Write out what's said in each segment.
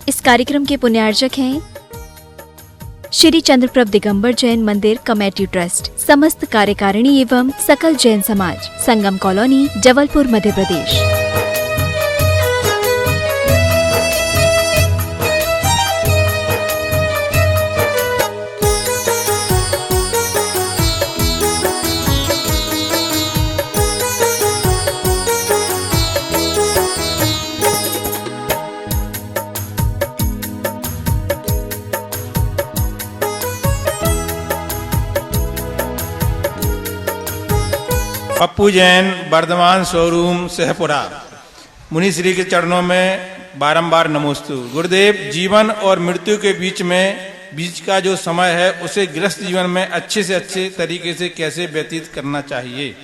इस कार्यक्रम के पुण्यार्चक हैं श्री चंद्रप्रभ दिगंबर जैन मंदिर कमेटी ट्रस्ट, समस्त कार्यकारिणी एवं सकल जैन समाज, संगम कॉलोनी, जबलपुर, मध्य प्रदेश। पप्पू जैन, वर्धमान शोरूम, सहपुरा। मुनि श्री के चरणों में बारंबार नमोस्तु। गुरुदेव, जीवन और मृत्यु के बीच का जो समय है उसे गृहस्थ जीवन में अच्छे से अच्छे तरीके से कैसे व्यतीत करना चाहिए?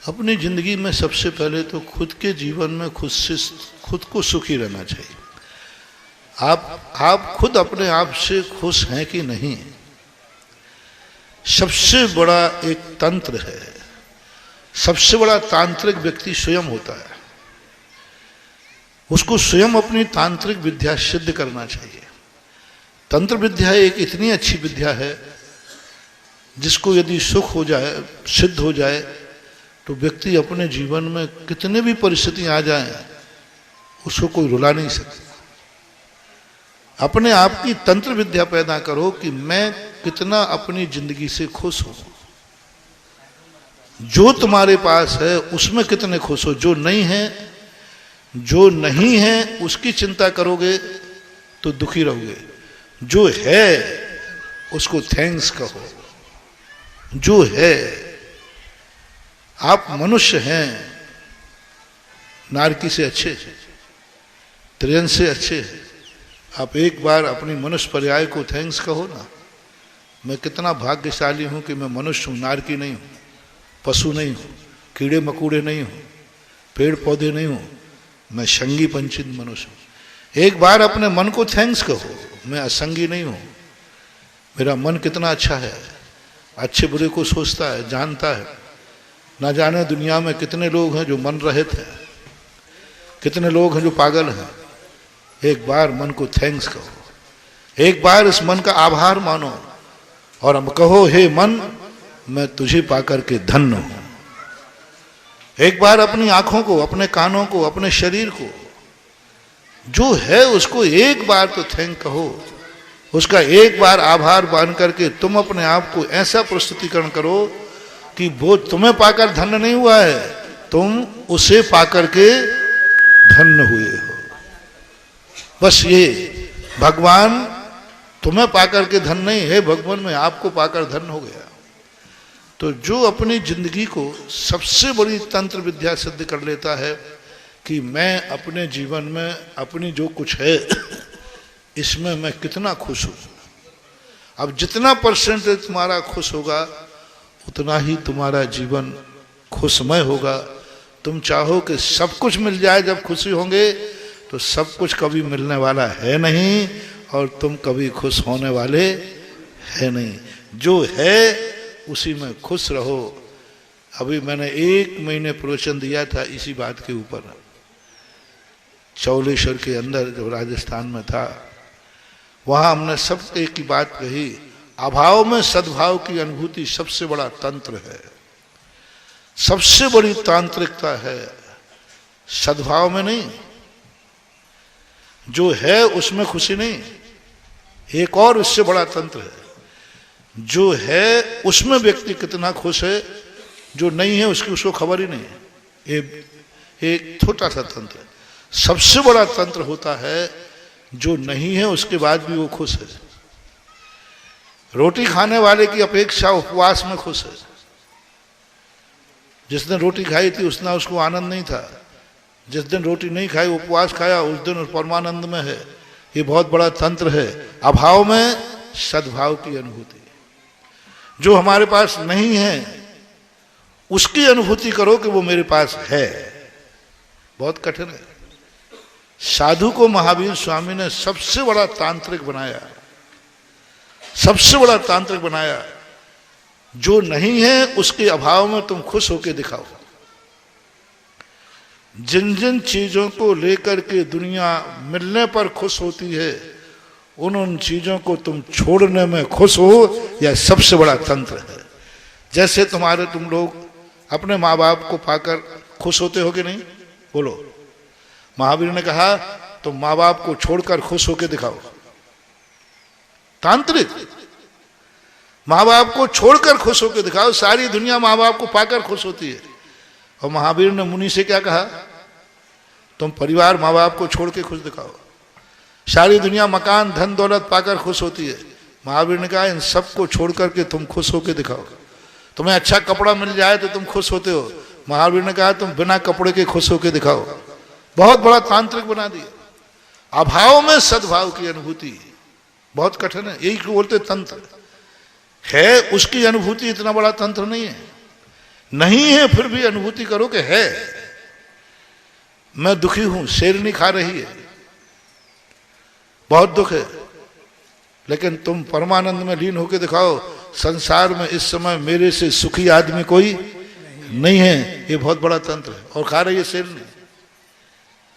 अपनी जिंदगी में सबसे पहले तो खुद के जीवन में खुद को सुखी रहना चाहिए। आप खुद अपने आप से खुश हैं कि नहीं, सबसे बड़ा एक तंत्र है। सबसे बड़ा तांत्रिक व्यक्ति स्वयं होता है। उसको स्वयं अपनी तांत्रिक विद्या सिद्ध करना चाहिए। तंत्र विद्या एक इतनी अच्छी विद्या है जिसको यदि सुख हो जाए, सिद्ध हो जाए, तो व्यक्ति अपने जीवन में कितने भी परिस्थितियां आ जाए उसको कोई रुला नहीं सकता। अपने आप की तंत्र विद्या पैदा करो कि मैं कितना अपनी जिंदगी से खुश हूं। जो तुम्हारे पास है उसमें कितने खुश हो। जो नहीं है उसकी चिंता करोगे तो दुखी रहोगे। जो है उसको थैंक्स कहो। जो है, आप मनुष्य हैं, नारकी से अच्छे, त्रियन से अच्छे हैं। आप एक बार अपनी मनुष्य पर्याय को थैंक्स कहो ना। मैं कितना भाग्यशाली हूं कि मैं मनुष्य हूं, नारकी नहीं हूं, पशु नहीं हूं, कीड़े मकोड़े नहीं हूं, पेड़ पौधे नहीं हूं, मैं संगी पंचित मनुष्य हूं। एक बार अपने मन को थैंक्स कहो, मैं असंगी नहीं हूं, मेरा मन कितना अच्छा है, अच्छे बुरे को सोचता है, जानता है। ना जाने दुनिया में कितने लोग हैं जो मन रहित हैं, कितने लोग हैं जो पागल हैं। एक बार मन को थैंक्स कहो। एक बार इस मन का आभार मानो और अब कहो, हे मन, मैं तुझे पाकर के धन्य हूं। एक बार अपनी आंखों को, अपने कानों को, अपने शरीर को, जो है उसको एक बार तो थैंक कहो। उसका एक बार आभार मान करके तुम अपने आप को ऐसा प्रस्तुतिकरण करो कि वो तुम्हें पाकर धन्य नहीं हुआ है, तुम उसे पाकर के धन्य हुए हो। बस ये, भगवान तुम्हें पाकर के धन नहीं है, भगवान में आपको पाकर धन हो गया। तो जो अपनी जिंदगी को सबसे बड़ी तंत्र विद्या सिद्ध कर लेता है कि मैं अपने जीवन में अपनी जो कुछ है इसमें मैं कितना खुश हूं। अब जितना परसेंटेज तुम्हारा खुश होगा उतना ही तुम्हारा जीवन खुशमय होगा। तुम चाहो कि सब कुछ मिल जाए, जब खुशी होंगे तो सब कुछ कभी मिलने वाला है नहीं और तुम कभी खुश होने वाले है नहीं। जो है उसी में खुश रहो। अभी मैंने 1 महीने प्रवचन दिया था इसी बात के ऊपर, चौलेश्वर के अंदर जब राजस्थान में था, वहां हमने सब एक ही बात कही, अभाव में सद्भाव की अनुभूति सबसे बड़ा तंत्र है। सबसे बड़ी तांत्रिकता है सद्भाव में नहीं। जो है उसमें खुशी नहीं। एक और इससे बड़ा तंत्र है, जो है उसमें व्यक्ति कितना खुश है, जो नहीं है उसको खबर ही नहीं है। एक छोटा सा तंत्र है। सबसे बड़ा तंत्र होता है जो नहीं है उसके बाद भी वो खुश है। रोटी खाने वाले की अपेक्षा उपवास में खुश है। जिस दिन रोटी खाई थी उस दिन उसको आनंद नहीं था, जिस दिन रोटी नहीं खाई, उपवास खाया, उस दिन उस परमानंद में है। ये बहुत बड़ा तंत्र है। अभाव में सद्भाव की अनुभूति। जो हमारे पास नहीं है उसकी अनुभूति करो कि वो मेरे पास है। बहुत कठिन है। साधु को महावीर स्वामी ने सबसे बड़ा तांत्रिक बनाया, सबसे बड़ा तांत्रिक बनाया। जो नहीं है उसके अभाव में तुम खुश होकर दिखाओ। जिन जिन चीजों को लेकर के दुनिया मिलने पर खुश होती है, उन चीजों को तुम छोड़ने में खुश हो, यह सबसे बड़ा तंत्र है। जैसे तुम लोग अपने माँ बाप को पाकर खुश होते हो कि नहीं? बोलो। महावीर ने कहा तुम माँ बाप को छोड़कर खुश होकर दिखाओ। तांत्रिक, माँ बाप को छोड़कर खुश होकर दिखाओ। सारी दुनिया माँ बाप को पाकर खुश होती है। और महावीर ने मुनि से क्या कहा? तुम परिवार माँ बाप को छोड़ के खुश दिखाओ। सारी दुनिया मकान धन दौलत पाकर खुश होती है। महावीर ने कहा इन सबको छोड़ करके तुम खुश होकर दिखाओ। तुम्हें अच्छा कपड़ा मिल जाए तो तुम खुश होते हो। महावीर ने कहा तुम बिना कपड़े के खुश होकर दिखाओ। बहुत बड़ा तांत्रिक बना दिया। अभाव में सद्भाव की अनुभूति बहुत कठिन है, यही बोलते तंत्र है। उसकी अनुभूति इतना बड़ा तंत्र नहीं है। नहीं है फिर भी अनुभूति करो कि है। मैं दुखी हूं, शेरनी खा रही है, बहुत दुख है, लेकिन तुम परमानंद में लीन होकर दिखाओ संसार में इस समय मेरे से सुखी आदमी कोई नहीं है। ये बहुत बड़ा तंत्र है। और खा रही है शेरनी,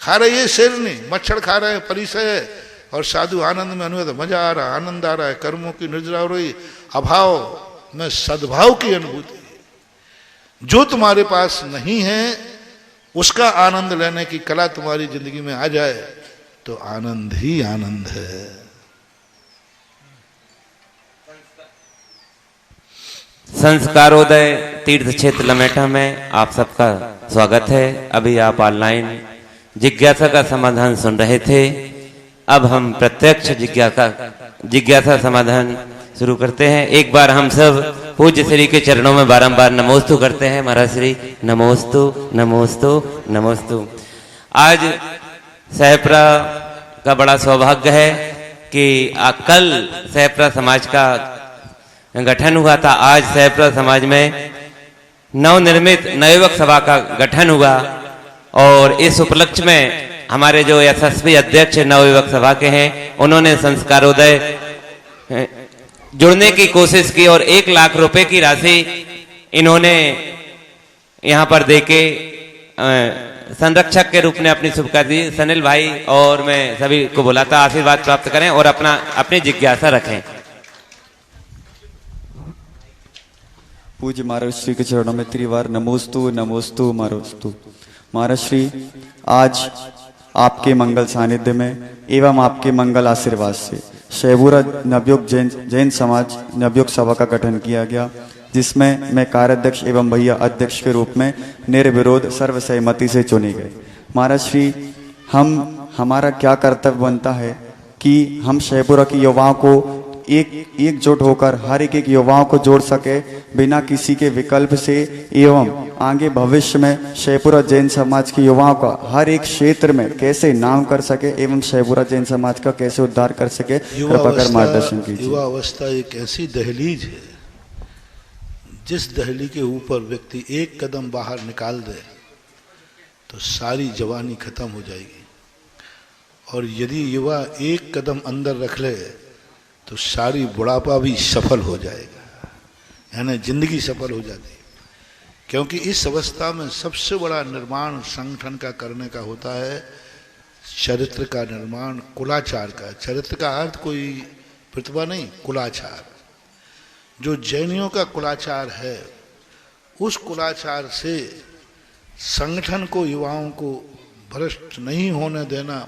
खा रही है शेरनी, मच्छर खा रहे हैं, परिसय है, और साधु आनंद में अनुभव, मजा आ रहा, आनंद आ रहा है, कर्मों की निर्जरा हो रही। अभाव में सद्भाव की अनुभूति जो तुम्हारे पास नहीं है, उसका आनंद लेने की कला तुम्हारी जिंदगी में आ जाए तो आनंद ही आनंद है। संस्कारोदय तीर्थ क्षेत्र लमेटा में आप सबका स्वागत है। अभी आप ऑनलाइन जिज्ञासा का समाधान सुन रहे थे। अब हम प्रत्यक्ष जिज्ञासा समाधान शुरू करते हैं। एक बार हम सब पूज्य श्री के चरणों में बारंबार नमोस्तु करते हैं। महाराज श्री नमोस्तु नमोस्तु नमोस्तु। आज सहप्रा का बड़ा सौभाग्य है कि कल सहप्रा समाज का गठन हुआ था। आज सहप्रा समाज में नवनिर्मित नवयुवक सभा का गठन हुआ और इस उपलक्ष्य में हमारे जो यशस्वी अध्यक्ष नवयुवक सभा के हैं, उन्होंने संस्कारोदय जुड़ने की कोशिश की और 1 लाख रुपए की राशि इन्होंने यहां पर देके संरक्षक के रूप में अपनी शुभका दी। सनिल भाई और मैं सभी को बुलाता आशीर्वाद प्राप्त करें और अपनी जिज्ञासा रखें। पूज्य महाराज श्री के चरणों में त्रिवार नमोस्तु नमोस्तु महाराज। महाराज श्री, आज आपके मंगल सानिध्य में एवं आपके मंगल आशीर्वाद से शैवुरा नवयुग जैन समाज नवयुग सभा का गठन किया गया, जिसमें मैं कार्याध्यक्ष एवं भैया अध्यक्ष के रूप में निर्विरोध सर्वसहमति से चुने गए। महाराज श्री, हमारा क्या कर्तव्य बनता है कि हम शैवुरा के युवाओं को एकजुट होकर हर एक युवाओं को जोड़ सके बिना किसी के विकल्प से, एवं आगे भविष्य में शैवुरा जैन समाज के युवाओं का हर एक क्षेत्र में कैसे नाम कर सके एवं शैवुरा जैन समाज का कैसे उद्धार कर सके, कृपा कर मार्गदर्शन कीजिए। युवा अवस्था एक ऐसी दहलीज है, जिस दहली के ऊपर व्यक्ति एक कदम बाहर निकाल दे तो सारी जवानी खत्म हो जाएगी, और यदि युवा एक कदम अंदर रख ले तो सारी बुढ़ापा भी सफल हो जाएगा, यानी जिंदगी सफल हो जाती है। क्योंकि इस अवस्था में सबसे बड़ा निर्माण संगठन का करने का होता है, चरित्र का निर्माण, कुलाचार का। चरित्र का अर्थ कोई प्रतिभा नहीं, कुलाचार। जो जैनियों का कुलाचार है, उस कुलाचार से संगठन को, युवाओं को भ्रष्ट नहीं होने देना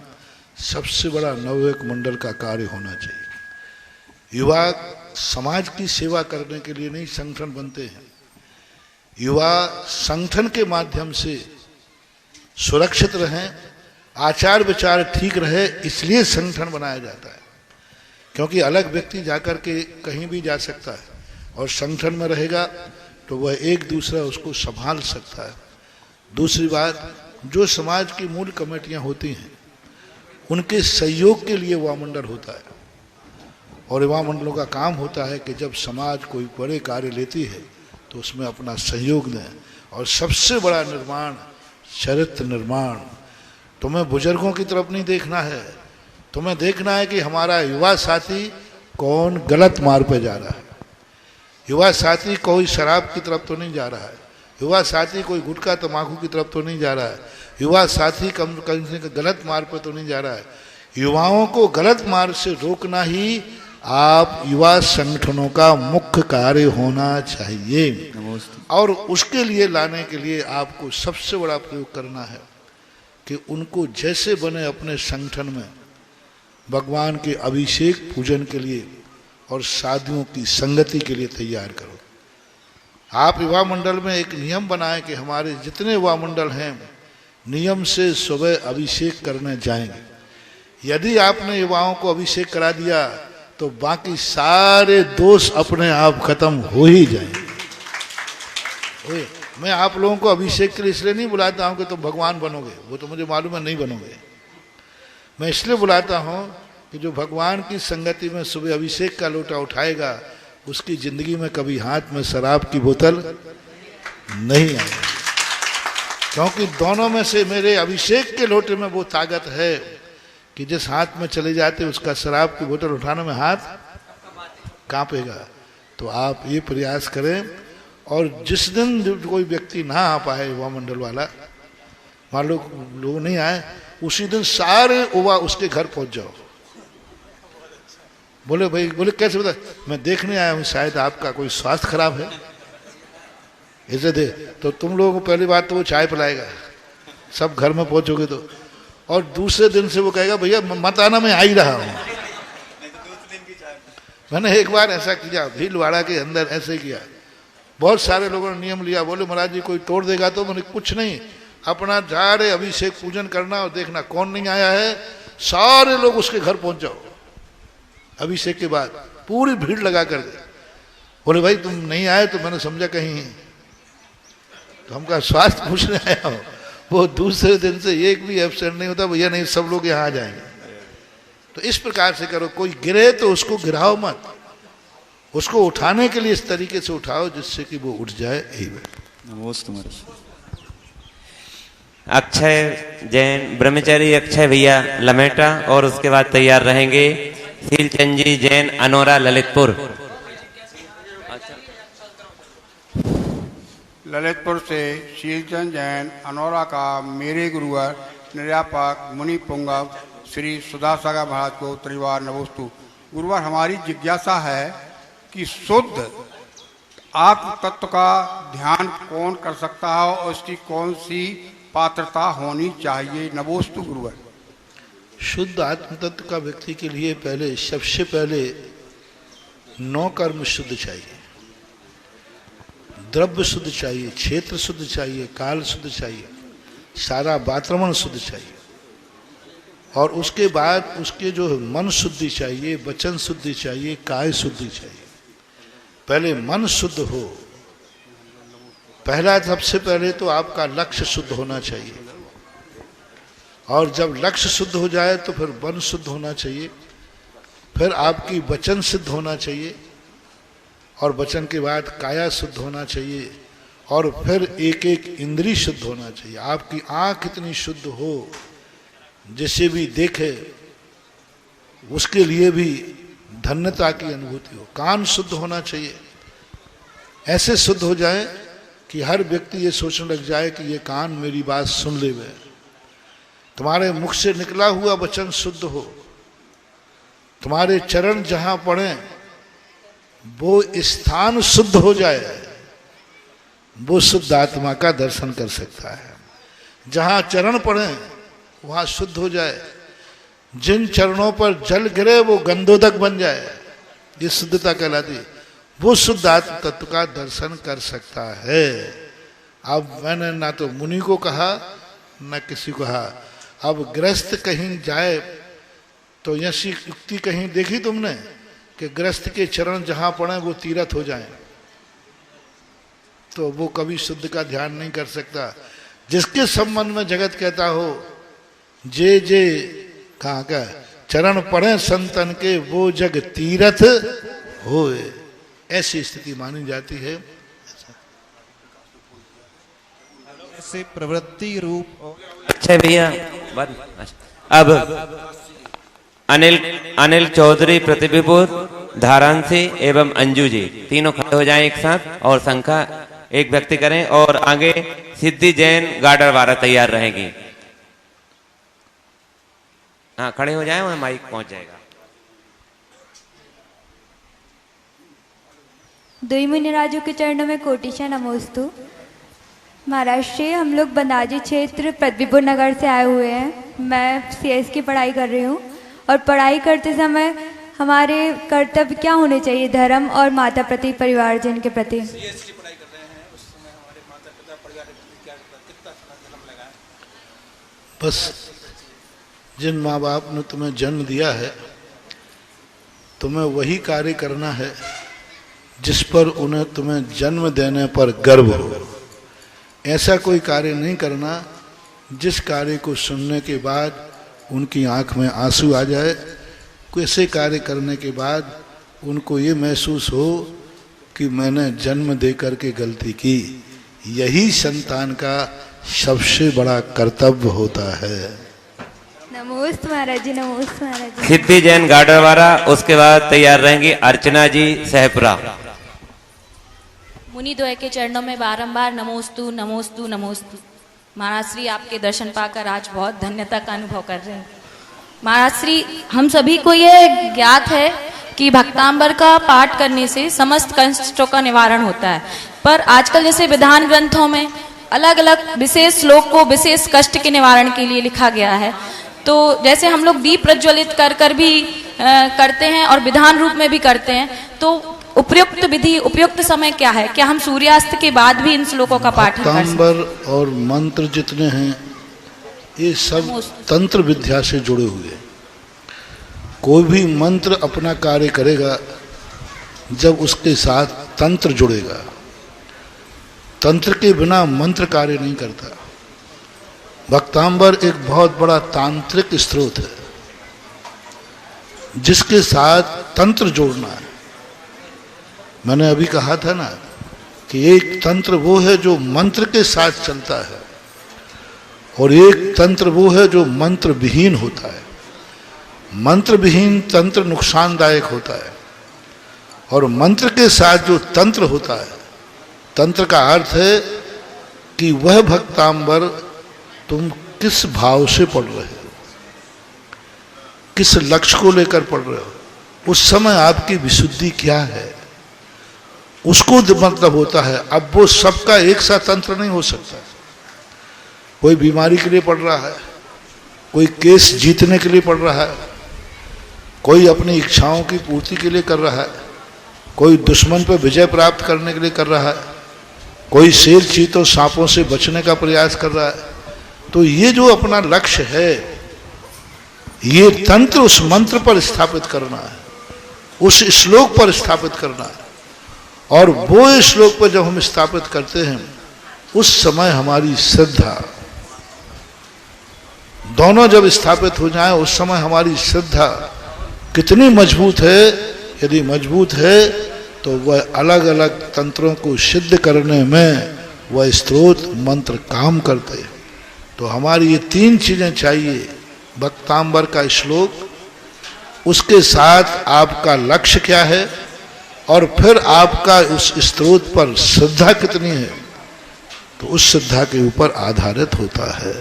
सबसे बड़ा नवयुवक मंडल का कार्य होना चाहिए। युवा समाज की सेवा करने के लिए नहीं संगठन बनते हैं। युवा संगठन के माध्यम से सुरक्षित रहें, आचार विचार ठीक रहे, इसलिए संगठन बनाया जाता है। क्योंकि अलग व्यक्ति जाकर के कहीं भी जा सकता है और संगठन में रहेगा तो वह एक दूसरा उसको संभाल सकता है। दूसरी बात, जो समाज की मूल कमेटियां होती हैं उनके सहयोग के लिए युवा मंडल होता है, और युवा मंडलों का काम होता है कि जब समाज कोई बड़े कार्य लेती है तो उसमें अपना सहयोग दें। और सबसे बड़ा निर्माण चरित्र निर्माण। तुम्हें बुजुर्गों की तरफ नहीं देखना है, तुम्हें देखना है कि हमारा युवा साथी कौन गलत मार्ग पे जा रहा है। युवा साथी कोई शराब की तरफ तो नहीं जा रहा है, युवा साथी कोई गुटखा तम्बाकू की तरफ तो नहीं जा रहा है, युवा साथी कम गलत मार्ग पर तो नहीं जा रहा है। युवाओं को गलत मार्ग से रोकना ही आप युवा संगठनों का मुख्य कार्य होना चाहिए। और उसके लिए लाने के लिए आपको सबसे बड़ा प्रयोग करना है कि उनको जैसे बने अपने संगठन में भगवान के अभिषेक पूजन के लिए और साधुओं की संगति के लिए तैयार करो। आप युवा मंडल में एक नियम बनाएं कि हमारे जितने युवा मंडल हैं नियम से सुबह अभिषेक करने जाएंगे। यदि आपने युवाओं को अभिषेक करा दिया तो बाकी सारे दोष अपने आप खत्म हो ही जाएंगे। मैं आप लोगों को अभिषेक के लिए इसलिए नहीं बुलाता हूं कि तुम भगवान बनोगे, वो तो मुझे मालूम है नहीं बनोगे। मैं इसलिए बुलाता हूं कि जो भगवान की संगति में सुबह अभिषेक का लोटा उठाएगा उसकी जिंदगी में कभी हाथ में शराब की बोतल नहीं आएगी, क्योंकि दोनों में से मेरे अभिषेक के लोटे में वो ताकत है कि जिस हाथ में चले जाते उसका शराब की बोतल उठाने में हाथ कांपेगा। तो आप ये प्रयास करें, और जिस दिन कोई व्यक्ति ना आ पाए युवा मंडल वाला, मान लो लोग नहीं आए, उसी दिन सारे युवा उसके घर पहुंच जाओ। बोले भाई, बोले कैसे बता, मैं देखने आया हूँ शायद आपका कोई स्वास्थ्य खराब है इसे दे, तो तुम लोगों को पहली बात तो वो चाय पिलाएगा, सब घर में पहुंचोगे तो, और दूसरे दिन से वो कहेगा भैया मत आना मैं आ ही रहा हूँ। मैंने एक बार ऐसा किया, भीलवाड़ा के अंदर ऐसे किया, बहुत सारे लोगों ने नियम लिया, बोले महाराज जी कोई तोड़ देगा तो, मैंने कुछ नहीं, अपना जा रहे अभिषेक पूजन करना और देखना कौन नहीं आया है, सारे लोग उसके घर पहुंच जाओ अभिषेक के बाद, पूरी भीड़ लगा कर दे। बोले भाई तुम नहीं आए तो मैंने समझा कहीं तो हमका स्वास्थ्य पूछने आया हो। वो दूसरे दिन से एक भी एब्सेंट नहीं होता, भैया नहीं सब लोग यहाँ आ जाएंगे। तो इस प्रकार से करो, कोई गिरे तो उसको गिराओ मत, उसको उठाने के लिए इस तरीके से उठाओ जिससे कि वो उठ जाए। अक्षय जैन ब्रह्मचारी अक्षय भैया लमेटा, और उसके बाद तैयार रहेंगे शीलचंद जी जैन अनोरा ललितपुर। ललितपुर से शीलचंद जैन अनोरा का मेरे गुरुवर निर्यापक मुनि पुंगव श्री सुधासागर महाराज को त्रिवार नमोस्तु। गुरुवर, हमारी जिज्ञासा है कि शुद्ध आत्म तत्व का ध्यान कौन कर सकता है और उसकी कौन सी पात्रता होनी चाहिए? नमोस्तु गुरुवर। शुद्ध आत्म तत्व का व्यक्ति के लिए पहले सबसे पहले 9 कर्म शुद्ध चाहिए, द्रव्य शुद्ध चाहिए, क्षेत्र शुद्ध चाहिए, काल शुद्ध चाहिए, सारा वातावरण शुद्ध चाहिए, और उसके बाद उसके जो मन शुद्धि चाहिए, वचन शुद्धि चाहिए, काय शुद्धि चाहिए। पहले मन शुद्ध हो, पहला सबसे पहले तो आपका लक्ष्य शुद्ध होना चाहिए, और जब लक्ष्य शुद्ध हो जाए तो फिर मन शुद्ध होना चाहिए, फिर आपकी वचन सिद्ध होना चाहिए, और वचन के बाद काया शुद्ध होना चाहिए, और फिर एक एक इंद्री शुद्ध होना चाहिए। आपकी आंख इतनी शुद्ध हो जिसे भी देखे उसके लिए भी धन्यता की अनुभूति हो। कान शुद्ध होना चाहिए, ऐसे शुद्ध हो जाए कि हर व्यक्ति ये सोचने लग जाए कि ये कान मेरी बात सुन ले। वे तुम्हारे मुख से निकला हुआ वचन शुद्ध हो, तुम्हारे चरण जहां पड़े वो स्थान शुद्ध हो जाए, वो शुद्ध आत्मा का दर्शन कर सकता है। जहां चरण पड़े वहां शुद्ध हो जाए, जिन चरणों पर जल गिरे वो गंधोदक बन जाए, ये शुद्धता कहलाती है। वो शुद्ध आत्म तत्व का दर्शन कर सकता है। अब मैंने ना तो मुनि को कहा न किसी को कहा। अब गृहस्थ कहीं जाए तो ऐसी युक्ति कहीं देखी तुमने कि गृहस्थ के चरण जहां पड़े वो तीर्थ हो जाए, तो वो कभी शुद्ध का ध्यान नहीं कर सकता। जिसके संबंध में जगत कहता हो जे जे कहाँ का चरण पड़े संतन के वो जग तीर्थ होए, ऐसी स्थिति मानी जाती है। ऐसे प्रवृत्ति रूप। अच्छा भैया, अब अनिल चौधरी प्रतिभिपुर, धारांसी एवं अंजू जी तीनों खड़े हो जाएं एक साथ और शंखा एक व्यक्ति करें और आगे सिद्धि जैन गाडरवारा तैयार रहेंगी। हाँ, खड़े हो जाएं, वहां माइक पहुंच जाएगा। दुई मुनिराजों के चरणों में कोटिशा नमोस्तु। महाराष्ट्र से हम लोग बंदाजी क्षेत्र पृथ्वीपुर नगर से आए हुए हैं। मैं सीएस की पढ़ाई कर रही हूँ और पढ़ाई करते समय हमारे कर्तव्य क्या होने चाहिए धर्म और माता प्रति परिवारजन के प्रति। सीएस की पढ़ाई कर रहे हैं, उस समय हमारे माता पिता परिवार के प्रति क्या कितना जन्म लगा है। बस जिन माँ बाप ने तुम्हें जन्म दिया है, तुम्हें वही कार्य करना है जिस पर उन्हें तुम्हें जन्म देने पर गर्व हो। ऐसा कोई कार्य नहीं करना जिस कार्य को सुनने के बाद उनकी आंख में आंसू आ जाए। कोई ऐसे कार्य करने के बाद उनको ये महसूस हो कि मैंने जन्म दे करके गलती की। यही संतान का सबसे बड़ा कर्तव्य होता है। नमोस्त महाराज जी, नमोस्त महाराज जी। सिद्धि जैन गाडरवारा, उसके बाद तैयार रहेंगी अर्चना जी सहपुरा। मुनि द्वय के चरणों में बारंबार नमोस्तु नमोस्तु नमोस्तु। महाराज श्री आपके दर्शन पाकर आज बहुत धन्यता का अनुभव कर रहे हैं। महाराज श्री, हम सभी को ये ज्ञात है कि भक्तांबर का पाठ करने से समस्त कष्टों का निवारण होता है, पर आजकल जैसे विधान ग्रंथों में अलग अलग विशेष श्लोक को विशेष कष्ट के निवारण के लिए लिखा गया है। तो जैसे हम लोग दीप प्रज्वलित कर कर भी करते हैं और विधान रूप में भी करते हैं, तो उपयुक्त विधि उपयुक्त समय क्या है? क्या हम सूर्यास्त के बाद भी इन श्लोकों का पाठ कर सकते हैं? भक्तांबर और मंत्र जितने हैं ये सब तंत्र विद्या से जुड़े हुए। कोई भी मंत्र अपना कार्य करेगा जब उसके साथ तंत्र जुड़ेगा। तंत्र के बिना मंत्र कार्य नहीं करता। भक्तांबर एक बहुत बड़ा तांत्रिक स्रोत है जिसके साथ तंत्र जोड़ना है। मैंने अभी कहा था ना कि एक तंत्र वो है जो मंत्र के साथ चलता है और एक तंत्र वो है जो मंत्र विहीन होता है। मंत्र विहीन तंत्र नुकसानदायक होता है और मंत्र के साथ जो तंत्र होता है, तंत्र का अर्थ है कि वह भक्तांबर तुम किस भाव से पढ़ रहे हो, किस लक्ष्य को लेकर पढ़ रहे हो, उस समय आपकी विशुद्धि क्या है, उसको मतलब होता है। अब वो सबका एक साथ तंत्र नहीं हो सकता। कोई बीमारी के लिए पढ़ रहा है, कोई केस जीतने के लिए पढ़ रहा है, कोई अपनी इच्छाओं की पूर्ति के लिए कर रहा है, कोई दुश्मन पर विजय प्राप्त करने के लिए कर रहा है, कोई शेर चीतों सांपों से बचने का प्रयास कर रहा है। तो ये जो अपना लक्ष्य है, ये तंत्र उस मंत्र पर स्थापित करना है, उस श्लोक पर स्थापित करना है। और वो श्लोक पर जब हम स्थापित करते हैं उस समय हमारी श्रद्धा, दोनों जब स्थापित हो जाए उस समय हमारी श्रद्धा कितनी मजबूत है। यदि मजबूत है तो वह अलग अलग तंत्रों को सिद्ध करने में वह स्तोत्र मंत्र काम करते हैं। तो हमारी ये तीन चीजें चाहिए: भक्तांबर का श्लोक, उसके साथ आपका लक्ष्य क्या है, और फिर आपका उस स्तोत्र पर श्रद्धा कितनी है, तो उस श्रद्धा के ऊपर आधारित होता है।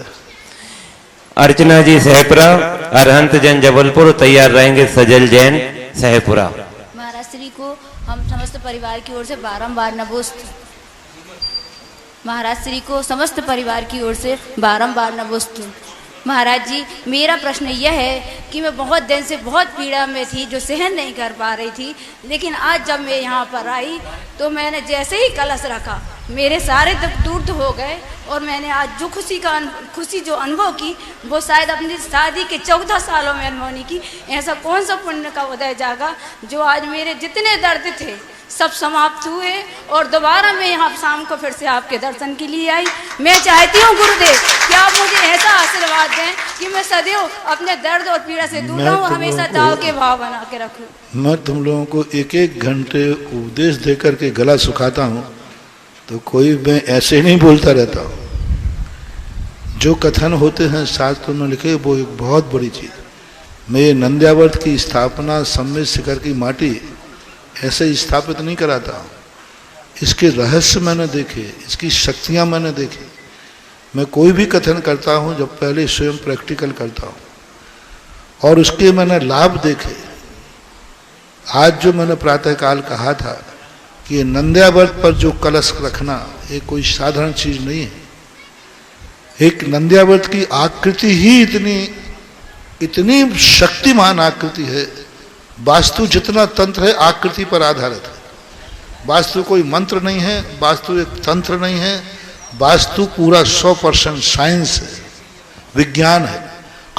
अर्चना जी सहपुरा, अरहंत जैन जबलपुर, तैयार रहेंगे सजल जैन सहपुरा। महाराज श्री को हम समस्त परिवार की ओर से बारंबार नमोस्तु। महाराज श्री को समस्त परिवार की ओर से बारंबार नमोस्तु। महाराज जी, मेरा प्रश्न यह है कि मैं बहुत दिन से बहुत पीड़ा में थी जो सहन नहीं कर पा रही थी, लेकिन आज जब मैं यहाँ पर आई तो मैंने जैसे ही कलश रखा मेरे सारे दुख दूर हो गए और मैंने आज जो खुशी जो अनुभव की वो शायद अपनी शादी के 14 सालों में अनुभव नहीं की। ऐसा कौन सा पुण्य का उदय जागा जो आज मेरे जितने दर्द थे सब समाप्त हुए और दोबारा मैं यहाँ शाम को फिर से आपके दर्शन के लिए आई। मैं चाहती हूँ गुरुदेव कि आप मुझे ऐसा आशीर्वाद दें कि मैं सदैव अपने दर्द और पीड़ा से दूर रहूँ, हमेशा दाव के भाव बना के रखूँ। मैं तुम लोगों को एक एक घंटे उपदेश देकर के गला सुखाता हूँ तो कोई मैं ऐसे नहीं बोलता रहता हूँ। जो कथन होते हैं शास्त्रों में लिखे वो एक बहुत बड़ी चीज़। मैं ये नंद्यावर्त की स्थापना सम्मित शिखर की माटी ऐसे स्थापित नहीं कराता हूँ। इसके रहस्य मैंने देखे, इसकी शक्तियां मैंने देखी। मैं कोई भी कथन करता हूं जब पहले स्वयं प्रैक्टिकल करता हूं और उसके मैंने लाभ देखे। आज जो मैंने प्रातःकाल कहा था कि ये नंद्याव्रत पर जो कलश रखना ये कोई साधारण चीज नहीं है। एक नंद्याव्रत की आकृति ही इतनी शक्तिमान आकृति है। वास्तु जितना तंत्र है आकृति पर आधारित है। वास्तु कोई मंत्र नहीं है, वास्तु एक तंत्र नहीं है, वास्तु पूरा 100% साइंस है, विज्ञान है।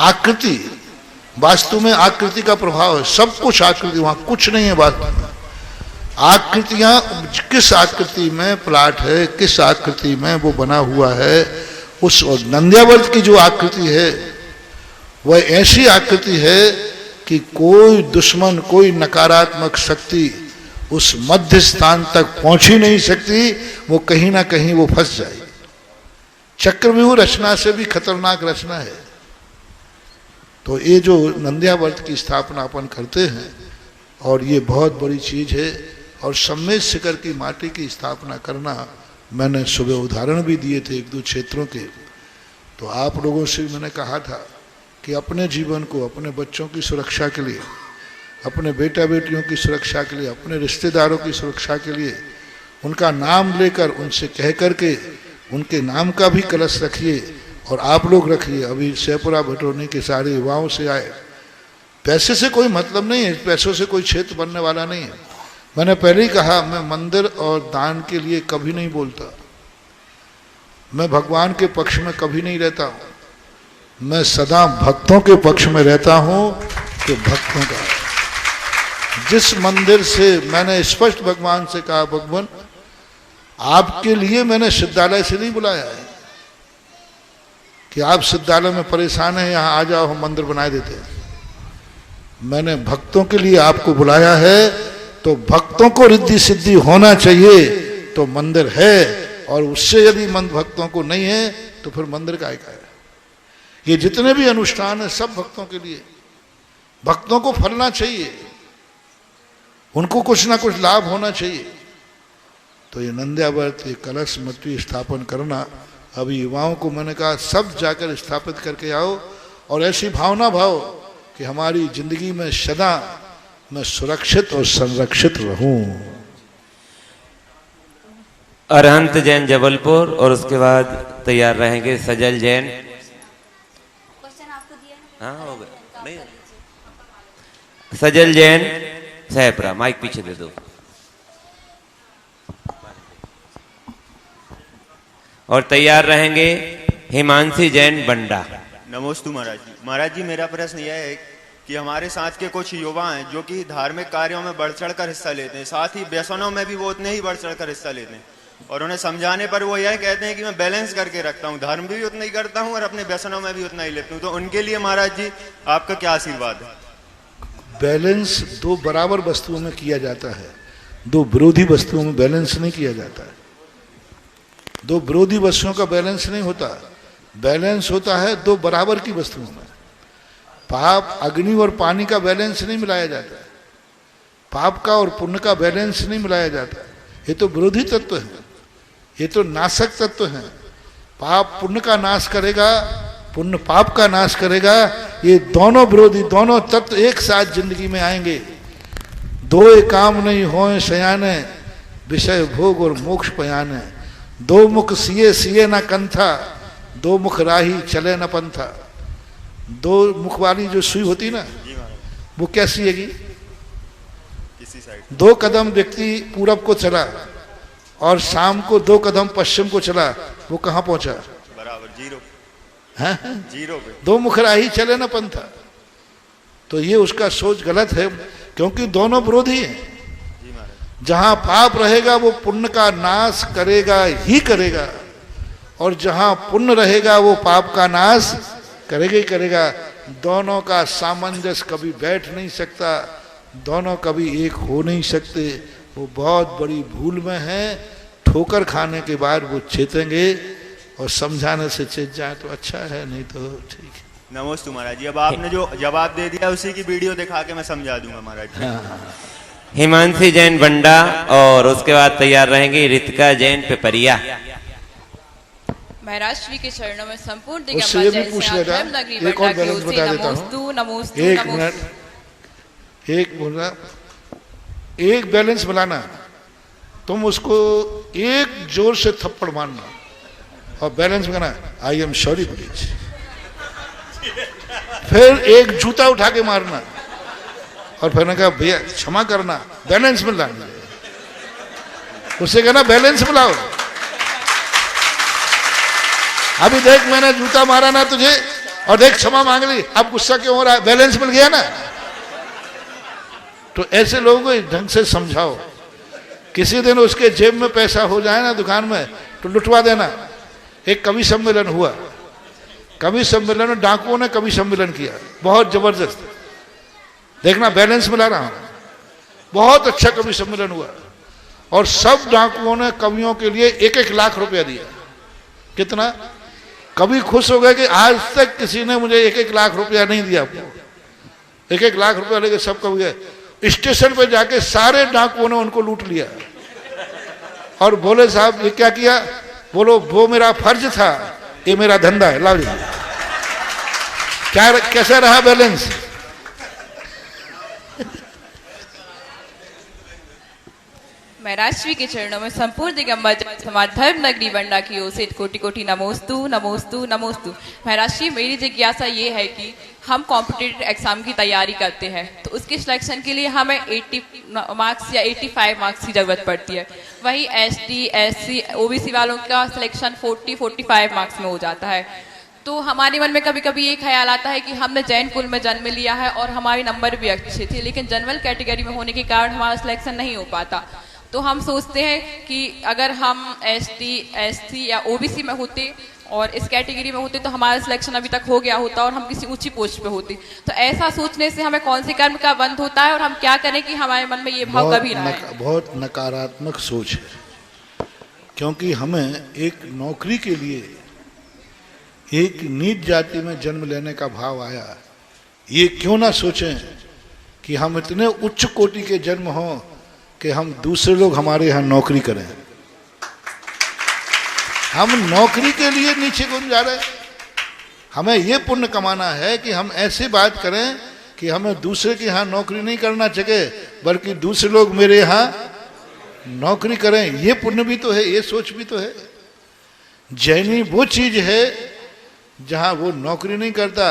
आकृति, वास्तु में आकृति का प्रभाव है, सब कुछ आकृति, वहां कुछ नहीं है वास्तु में। आकृतियां किस आकृति में प्लाट है, किस आकृति में वो बना हुआ है, उस नंद्याव्रत की जो आकृति है वह ऐसी आकृति है कि कोई दुश्मन, कोई नकारात्मक शक्ति उस मध्य स्थान तक पहुंच ही नहीं सकती। वो कहीं ना कहीं वो फंस जाएगी। चक्रव्यूह रचना से भी खतरनाक रचना है। तो ये जो नंद्याव्रत की स्थापना अपन करते हैं और ये बहुत बड़ी चीज है। और सम्मेद शिखर की माटी की स्थापना करना, मैंने सुबह उदाहरण भी दिए थे 1-2 क्षेत्रों के। तो आप लोगों से मैंने कहा था कि अपने जीवन को, अपने बच्चों की सुरक्षा के लिए, अपने बेटा बेटियों की सुरक्षा के लिए, अपने रिश्तेदारों की सुरक्षा के लिए उनका नाम लेकर, उनसे कह करके उनके नाम का भी कलश रखिए। और आप लोग रखिए। अभी शेपुरा भटोरनी के सारे युवाओं से आए। पैसे से कोई मतलब नहीं है, पैसों से कोई क्षेत्र बनने वाला नहीं है। मैंने पहले ही कहा, मैं मंदिर और दान के लिए कभी नहीं बोलता। मैं भगवान के पक्ष में कभी नहीं रहता हूं। मैं सदा भक्तों के पक्ष में रहता हूं कि भक्तों का। जिस मंदिर से मैंने स्पष्ट भगवान से कहा, भगवान आपके लिए मैंने सिद्धालय से नहीं बुलाया है कि आप सिद्धालय में परेशान हैं, यहां आ जाओ हम मंदिर बनाए देते हैं। मैंने भक्तों के लिए आपको बुलाया है। तो भक्तों को रिद्धि सिद्धि होना चाहिए तो मंदिर है, और उससे यदि मंद भक्तों को नहीं है तो फिर मंदिर का है। ये जितने भी अनुष्ठान है सब भक्तों के लिए। भक्तों को फलना चाहिए, उनको कुछ ना कुछ लाभ होना चाहिए। तो ये नंद्याव्रत, ये कलश मट्टी स्थापन करना, अभी युवाओं को मैंने कहा सब जाकर स्थापित करके आओ और ऐसी भावना भाव कि हमारी जिंदगी में सदा मैं सुरक्षित और संरक्षित रहूं। अरहंत जैन जबलपुर, और उसके बाद तैयार रहेंगे सजल जैन। हाँ हो गया, नहीं सजल जैन सहपरा, माइक पीछे दे दो। और तैयार रहेंगे हिमांशी जैन बंडा। नमोस्तु महाराज जी। महाराज जी, मेरा प्रश्न यह है कि हमारे साथ के कुछ युवा हैं जो कि धार्मिक कार्यों में बढ़ चढ़ कर हिस्सा लेते हैं, साथ ही व्यसनों में भी वो उतने ही बढ़ चढ़ कर हिस्सा लेते हैं, और उन्हें समझाने पर वो यह कहते हैं कि मैं बैलेंस करके रखता हूँ, धर्म भी उतना ही करता हूँ और अपने व्यसनों में भी उतना ही लेता हूँ। तो उनके लिए महाराज जी आपका क्या आशीर्वाद है? बैलेंस दो बराबर वस्तुओं में किया जाता है, दो विरोधी वस्तुओं में बैलेंस नहीं किया जाता है। दो विरोधी वस्तुओं का बैलेंस नहीं होता, बैलेंस होता है दो बराबर की वस्तुओं में। पाप, अग्नि और पानी का बैलेंस नहीं मिलाया जाता है, पाप का और पुण्य का बैलेंस नहीं मिलाया जाता है। ये तो विरोधी तत्व है, ये तो नाशक तत्व है। पाप पुण्य का नाश करेगा, पुण्य पाप का नाश करेगा। ये दोनों विरोधी, दोनों तत्व एक साथ जिंदगी में आएंगे। दो काम नहीं होए सयाने, विषय भोग और मोक्ष पयाने। दो मुख सिए सिए न कंथा, दो मुख राही चले न पंथा। दो मुख वाली जो सुई होती ना, वो क्या सिएगी? दो कदम व्यक्ति पूरब को चला और शाम को 2 कदम पश्चिम को चला, वो कहाँ पहुंचा? बराबर जीरो। है जीरो पे। दो मुखराही चले ना पंथा। तो ये उसका सोच गलत है, क्योंकि दोनों विरोधी हैं। जहां पाप रहेगा वो पुण्य का नाश करेगा ही करेगा, और जहां पुण्य रहेगा वो पाप का नाश करेगा ही करेगा। दोनों का सामंजस्य कभी बैठ नहीं सकता, दोनों कभी एक हो नहीं सकते। वो बहुत बड़ी भूल में है। ठोकर खाने के बाद वो चेतेंगे, और समझाने से चेत जाए तो अच्छा है, नहीं तो ठीक है। नमस्ते महाराज जी। अब आपने जो जवाब दे दिया उसी की वीडियो दिखा के मैं समझा दूंगा महाराज जी। हाँ। हिमांशी जैन बंडा और उसके बाद तैयार रहेंगी रितिका जैन पिपरिया। महाराज श्री के चरणों में संपूर्ण उससे ये भी पूछ लेता, एक और बैलेंस बता देता हूँ। एक मिनट, एक बोलना, एक बैलेंस बनाना, तुम उसको एक जोर से थप्पड़ मारना और balance banana, I am sorry please. फिर एक जूता उठा के मारना और फिर कहा भैया क्षमा करना, बैलेंस में लाना। उससे कहना बैलेंस में लाओ। अभी देख मैंने जूता मारा ना तुझे और देख क्षमा मांग ली, अब गुस्सा क्यों हो रहा है? बैलेंस मिल गया ना। तो ऐसे लोगों को ढंग से समझाओ। किसी दिन उसके जेब में पैसा हो जाए ना दुकान में तो लुटवा देना। एक कवि सम्मेलन हुआ, कवि सम्मेलन में डाकुओं ने कवि सम्मेलन किया, बहुत जबरदस्त। देखना बैलेंस मिला रहा हूं, बहुत अच्छा कवि सम्मेलन हुआ और सब डाकुओं ने कवियों के लिए 1-1 लाख रुपया दिया। कितना? कवि खुश हो गए कि आज तक किसी ने मुझे 1-1 लाख रुपया नहीं दिया। 1-1 लाख रुपया लेके सब कवि गए। स्टेशन पे जाके सारे डाकुओं ने उनको लूट लिया और बोले साहब ये क्या किया? बोलो वो मेरा फर्ज था, ये मेरा धंधा है, लाओ। क्या कैसा रहा बैलेंस? महाराज श्री के चरणों में संपूर्ण दिगंबर समाज धर्म नगरी बंडा की ओर से कोटि कोटि नमोस्तु नमोस्तु नमोस्तु। महाराज श्री मेरी जिज्ञासा ये है कि हम कॉम्पिटिटिव एग्जाम की तैयारी करते हैं तो उसके सिलेक्शन के लिए हमें 80 मार्क्स या 85 मार्क्स की जरूरत पड़ती है। वहीं ST SC OBC वालों का सिलेक्शन 40-45 मार्क्स में हो जाता है। तो हमारे मन में कभी कभी ये ख्याल आता है कि हमने जैन कुल में जन्म लिया है और हमारे नंबर भी अच्छे थे, लेकिन जनरल कैटेगरी में होने के कारण हमारा सिलेक्शन नहीं हो पाता। तो हम सोचते हैं कि अगर हम ST SC या OBC में होते और इस कैटेगरी में होते तो हमारा सिलेक्शन अभी तक हो गया होता और हम किसी ऊंची पोस्ट पे होते। तो ऐसा सोचने से हमें कौन से कर्म का बंध होता है और हम क्या करें कि हमारे मन में ये भाव कभी ना आए? बहुत नकारात्मक सोच है, क्योंकि हमें एक नौकरी के लिए एक नीच जाति में जन्म लेने का भाव आया। ये क्यों ना सोचें कि हम इतने उच्च कोटि के जन्म हों कि हम दूसरे लोग हमारे यहाँ नौकरी करें। हम नौकरी के लिए नीचे क्यों जा रहे हैं? हमें यह पुण्य कमाना है कि हम ऐसे बात करें कि हमें दूसरे के यहाँ नौकरी नहीं करना चाहिए, बल्कि दूसरे लोग मेरे यहाँ नौकरी करें। ये पुण्य भी तो है, ये सोच भी तो है। जैनी वो चीज है जहां वो नौकरी नहीं करता।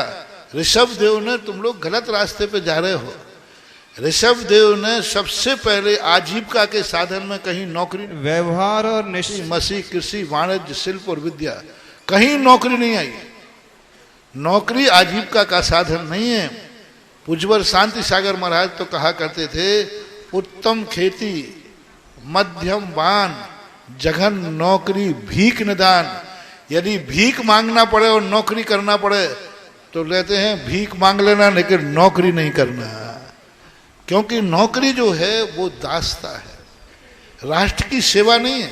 ऋषभ देव ने, तुम लोग गलत रास्ते पे जा रहे हो। ऋषभ देव ने सबसे पहले आजीविका के साधन में कहीं नौकरी, व्यवहार और मसीह, कृषि, वाणिज्य, शिल्प और विद्या, कहीं नौकरी नहीं आई। नौकरी आजीविका का साधन नहीं है। पूज्यवर शांति सागर महाराज तो कहा करते थे, उत्तम खेती, मध्यम वान, जघन नौकरी, भीख निदान। यदि भीख मांगना पड़े और नौकरी करना पड़े तो लेते हैं भीख मांग लेना, लेकिन नौकरी नहीं करना। क्योंकि नौकरी जो है वो दास्ता है, राष्ट्र की सेवा नहीं है।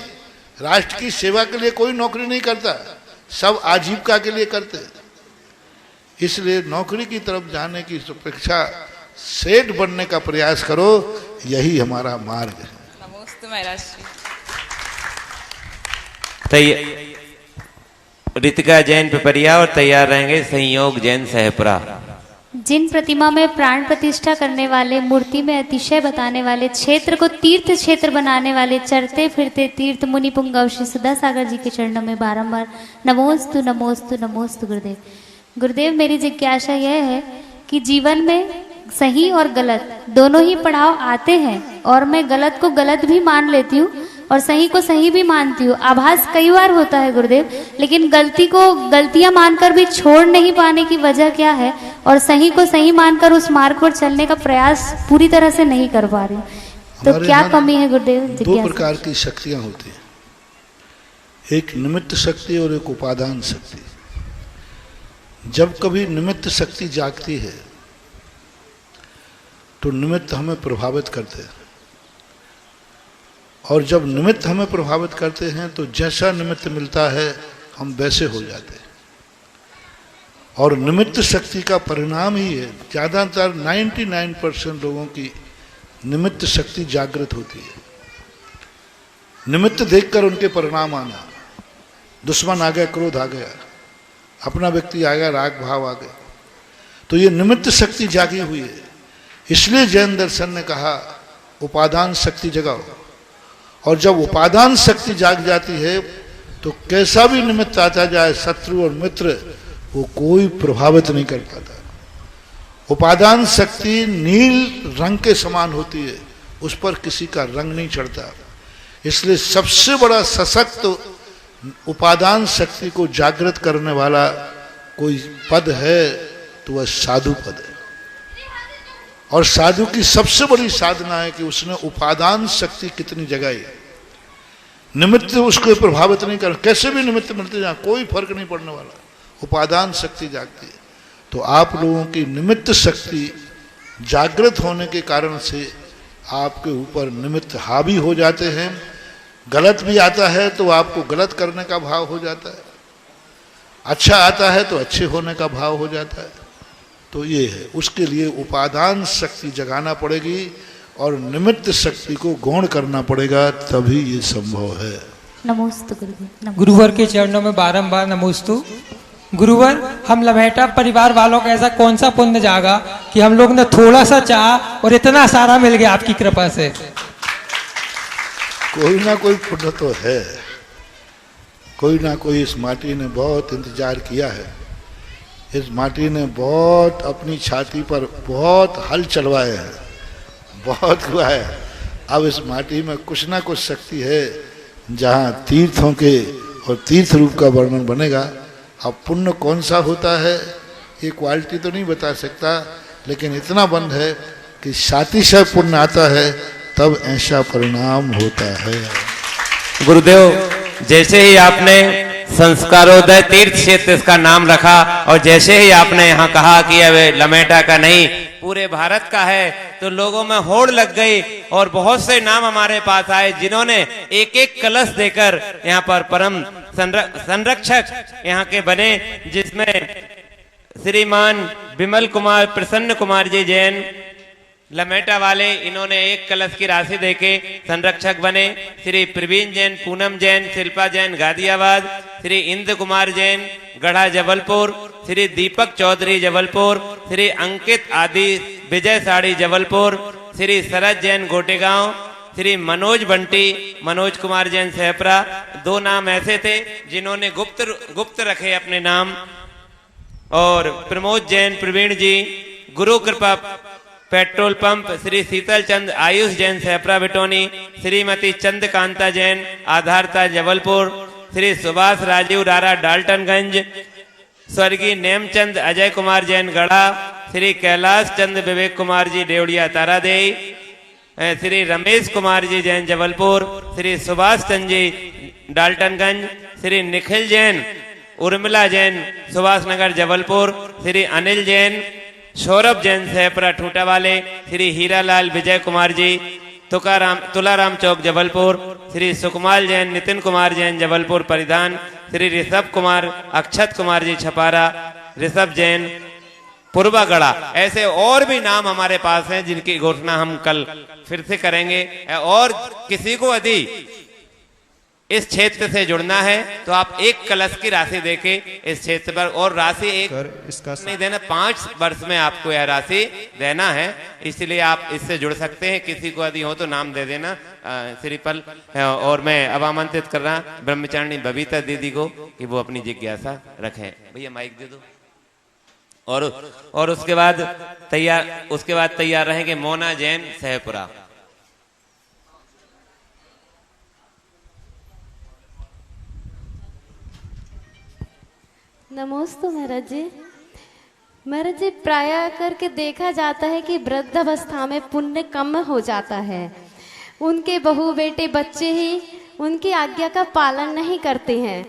राष्ट्र की सेवा के लिए कोई नौकरी नहीं करता, सब आजीविका के लिए करते। इसलिए नौकरी की तरफ जाने की अपेक्षा सेठ बनने का प्रयास करो, यही हमारा मार्ग है। नमस्ते महाराज रितिका जैन पिपरिया और तैयार रहेंगे संयोग जैन सहपुरा। जिन प्रतिमा में प्राण प्रतिष्ठा करने वाले, मूर्ति में अतिशय बताने वाले, क्षेत्र को तीर्थ क्षेत्र बनाने वाले, चरते फिरते तीर्थ मुनि पुंगव श्री सुधा सागर जी के चरणों में बारंबार नमोस्तु नमोस्तु नमोस्तु गुरुदेव। गुरुदेव मेरी जिज्ञासा यह है कि जीवन में सही और गलत दोनों ही पड़ाव आते हैं और मैं गलत को गलत भी मान लेती हूँ और सही को सही भी मानती हूँ। आभास कई बार होता है गुरुदेव, लेकिन गलती को गलतियां मानकर भी छोड़ नहीं पाने की वजह क्या है और सही को सही मानकर उस मार्ग पर चलने का प्रयास पूरी तरह से नहीं कर पा रही हूँ। तो क्या कमी है गुरुदेव? दो प्रकार की शक्तियां होती हैं, एक निमित्त शक्ति और एक उपादान शक्ति। जब कभी निमित्त शक्ति जागती है तो निमित्त हमें प्रभावित करते हैं, और जब निमित्त हमें प्रभावित करते हैं तो जैसा निमित्त मिलता है हम वैसे हो जाते हैं। और निमित्त शक्ति का परिणाम ही है, ज़्यादातर 99% लोगों की निमित्त शक्ति जागृत होती है। निमित्त देखकर उनके परिणाम आना। दुश्मन आ गया, क्रोध आ गया, अपना व्यक्ति आ गया, राग भाव आ गया, तो ये निमित्त शक्ति जागी हुई है। इसलिए जैन दर्शन ने कहा उपादान शक्ति जगाओ। और जब उपादान शक्ति जाग जाती है तो कैसा भी निमित्त आता जाए, शत्रु और मित्र, वो कोई प्रभावित नहीं कर पाता। उपादान शक्ति नील रंग के समान होती है, उस पर किसी का रंग नहीं चढ़ता। इसलिए सबसे बड़ा सशक्त उपादान शक्ति को जागृत करने वाला कोई पद है तो वह साधु पद है। और साधु की सबसे बड़ी साधना है कि उसने उपादान शक्ति कितनी जगाई। निमित्त उसको प्रभावित नहीं कर, कैसे भी निमित्त मिलते जाए कोई फर्क नहीं पड़ने वाला, उपादान शक्ति जागती है। तो आप लोगों की निमित्त शक्ति जागृत होने के कारण से आपके ऊपर निमित्त हावी हो जाते हैं। गलत भी आता है तो आपको गलत करने का भाव हो जाता है, अच्छा आता है तो अच्छे होने का भाव हो जाता है। तो ये है, उसके लिए उपादान शक्ति जगाना पड़ेगी और निमित्त शक्ति को गौण करना पड़ेगा, तभी ये संभव है। नमोस्तु गुरुदेव। गुरुवर के चरणों में बारंबार नमोस्तु। गुरुवर, हम लमेटा परिवार वालों का ऐसा कौन सा पुण्य जागा कि हम लोग ने थोड़ा सा चाहा और इतना सारा मिल गया आपकी कृपा से? कोई ना कोई पुण्य तो है, कोई ना कोई। इस माटी ने बहुत इंतजार किया है, इस माटी ने बहुत अपनी छाती पर बहुत हल चलवाए हैं, बहुत हुआ है। अब इस माटी में कुछ ना कुछ शक्ति है जहाँ तीर्थों के और तीर्थ रूप का वर्णन बनेगा। अब पुण्य कौन सा होता है ये क्वालिटी तो नहीं बता सकता, लेकिन इतना बंद है कि सातिशय पुण्य आता है तब ऐसा परिणाम होता है। गुरुदेव, जैसे ही आपने संस्कारोदय तीर्थ क्षेत्र इसका नाम रखा और जैसे ही आपने यहाँ कहा कि अब लमेटा का नहीं पूरे भारत का है, तो लोगों में होड़ लग गई और बहुत से नाम हमारे पास आए जिन्होंने एक एक कलश देकर यहाँ पर परम संरक्षक यहाँ के बने, जिसमें श्रीमान विमल कुमार प्रसन्न कुमार जी जैन लमेटा वाले, इन्होंने एक कलश की राशि देके संरक्षक बने। श्री प्रवीण जैन, पूनम जैन, शिल्पा जैन गाजियाबाद, श्री इंद्र कुमार जैन गढ़ा जबलपुर, श्री दीपक चौधरी जबलपुर, श्री अंकित आदि विजय साड़ी जबलपुर, श्री शरद जैन गोटेगांव, श्री मनोज बंटी मनोज कुमार जैन सहपरा। दो नाम ऐसे थे जिन्होंने गुप्त रखे अपने नाम। और प्रमोद जैन प्रवीण जी, गुरु कृपा पेट्रोल पंप, श्री शीतल चंद आयुष जैन सहपरा बिटोनी, श्रीमती चंद्रकांता जैन आधारता जबलपुर, श्री सुभाष राजीव रारा डाल्टनगंज, स्वर्गीय नेमचंद अजय कुमार जैन गढ़ा, श्री कैलाश चंद विवेक कुमार जी देवड़िया तारादेई, श्री रमेश कुमार जी जैन जबलपुर, श्री सुभाष चंद जी डाल्टनगंज, श्री निखिल जैन उर्मिला जैन सुभाष नगर जबलपुर, श्री अनिल जैन सौरभ जैन सहपरा ठूटा वाले, श्री हीरालाल विजय कुमार जी तुलाराम चौक जबलपुर, श्री सुकुमाल जैन नितिन कुमार जैन जबलपुर परिधान, श्री ऋषभ कुमार अक्षत कुमार जी छपारा, ऋषभ जैन पूर्वागढ़ा। ऐसे और भी नाम हमारे पास हैं जिनकी घोषणा हम कल फिर से करेंगे। और किसी को यदि इस क्षेत्र से जुड़ना है तो आप एक कलश की राशि देके इस क्षेत्र पर, और राशि एक इसका नहीं देना, 5 वर्ष में आपको यह राशि देना है, इसलिए आप इससे जुड़ सकते हैं। किसी को यदि हो तो नाम दे देना श्रीपल। और मैं अब आमंत्रित कर रहा ब्रह्मचारिणी बबीता दीदी को कि वो अपनी जिज्ञासा रखें। भैया माइक दे दो। और उसके बाद तैयार रहेंगे मोना जैन सहपुरा। नमोस्तु महाराज जी। महाराज जी, प्राय करके देखा जाता है कि वृद्धावस्था में पुण्य कम हो जाता है। उनके बहू बेटे बच्चे ही उनकी आज्ञा का पालन नहीं करते हैं,